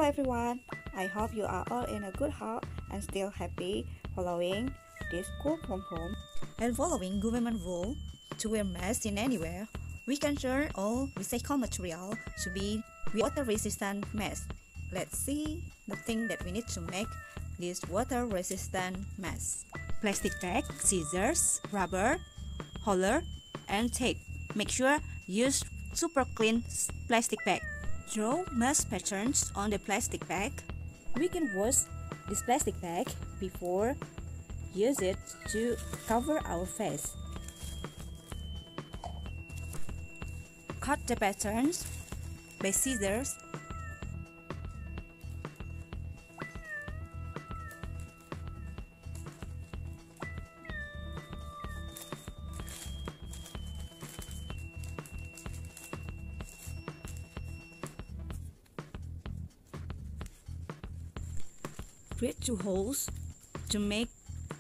everyone, I hope you are all in a good health and still happy following this school from home and following government rule to wear masks in anywhere. We can turn all recycled material to be water-resistant masks. Let's see the thing that we need to make this water-resistant mask. Plastic bag, scissors, rubber, holder, and tape. Make sure use super clean plastic bag. Draw mask patterns on the plastic bag. We can wash this plastic bag before use it to cover our face. Cut the patterns by scissors. Create 2 holes to make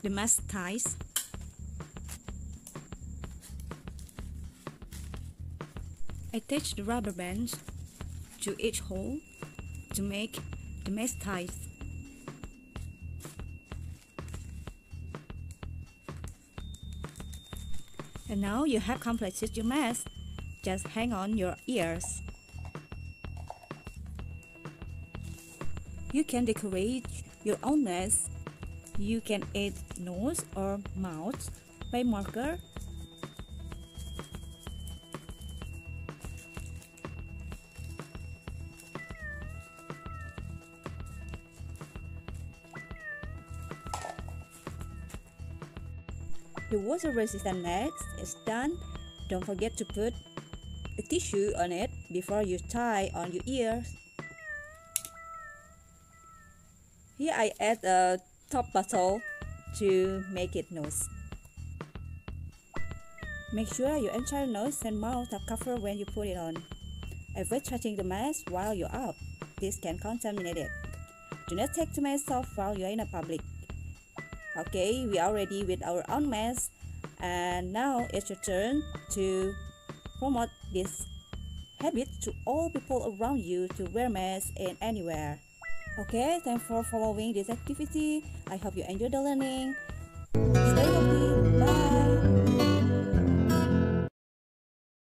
the mask ties. Attach the rubber bands to each hole to make the mask ties. And now you have completed your mask. Just hang on your ears. You can decorate your own mask. You can add nose or mouth by marker. The water-resistant mask is done. Don't forget to put a tissue on it before you tie on your ears. Here I add a top bottle to make it nose. Make sure your entire nose and mouth are covered when you put it on. Avoid touching the mask while you're out. This can contaminate it. Do not take the mask off while you're in a public. Okay, we are ready with our own mask, and now it's your turn to promote this habit to all people around you to wear masks in anywhere. Okay, thanks for following this activity. I hope you enjoy the learning. Stay